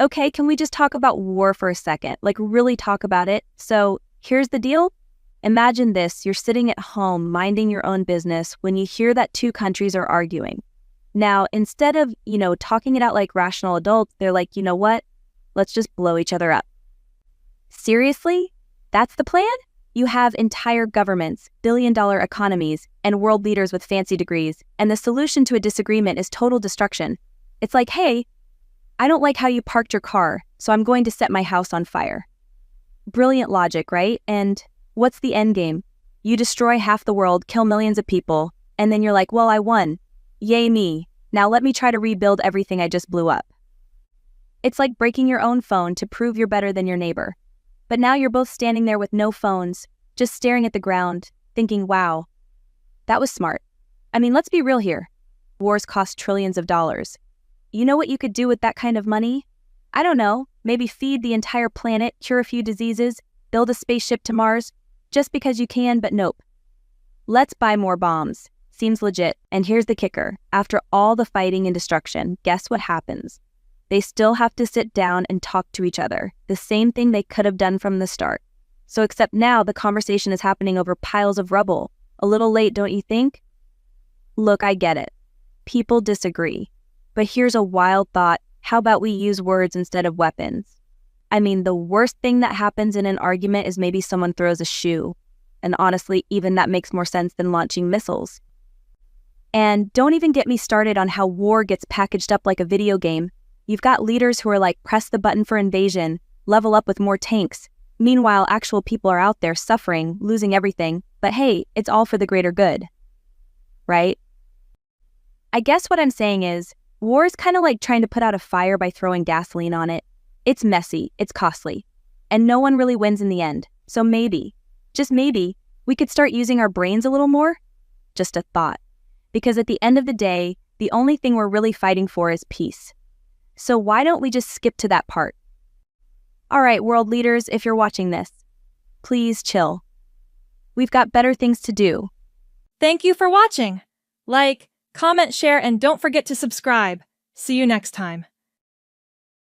Okay, can we just talk about war for a second? Like, really talk about it? So, here's the deal. Imagine this, you're sitting at home minding your own business when you hear that two countries are arguing. Now, instead of, talking it out like rational adults, they're like, you know what? Let's just blow each other up. Seriously? That's the plan? You have entire governments, billion-dollar economies, and world leaders with fancy degrees, and the solution to a disagreement is total destruction. It's like, hey, I don't like how you parked your car, so I'm going to set my house on fire. Brilliant logic, right? And what's the end game? You destroy half the world, kill millions of people, and then you're like, well, I won. Yay me. Now let me try to rebuild everything I just blew up. It's like breaking your own phone to prove you're better than your neighbor. But now you're both standing there with no phones, just staring at the ground, thinking, wow, that was smart. I mean, let's be real here. Wars cost trillions of dollars. You know what you could do with that kind of money? I don't know, maybe feed the entire planet, cure a few diseases, build a spaceship to Mars, just because you can, but nope. Let's buy more bombs. Seems legit. And here's the kicker. After all the fighting and destruction, guess what happens? They still have to sit down and talk to each other, the same thing they could have done from the start. So except now the conversation is happening over piles of rubble. A little late, don't you think? Look, I get it. People disagree. But here's a wild thought. How about we use words instead of weapons? I mean, the worst thing that happens in an argument is maybe someone throws a shoe. And honestly, even that makes more sense than launching missiles. And don't even get me started on how war gets packaged up like a video game. You've got leaders who are like, press the button for invasion, level up with more tanks. Meanwhile, actual people are out there suffering, losing everything. But hey, it's all for the greater good. Right? I guess what I'm saying is, war is kind of like trying to put out a fire by throwing gasoline on it. It's messy, it's costly, and no one really wins in the end. So maybe, just maybe, we could start using our brains a little more? Just a thought. Because at the end of the day, the only thing we're really fighting for is peace. So why don't we just skip to that part? All right, world leaders, if you're watching this, please chill. We've got better things to do. Thank you for watching. Like, comment, share, and don't forget to subscribe. See you next time.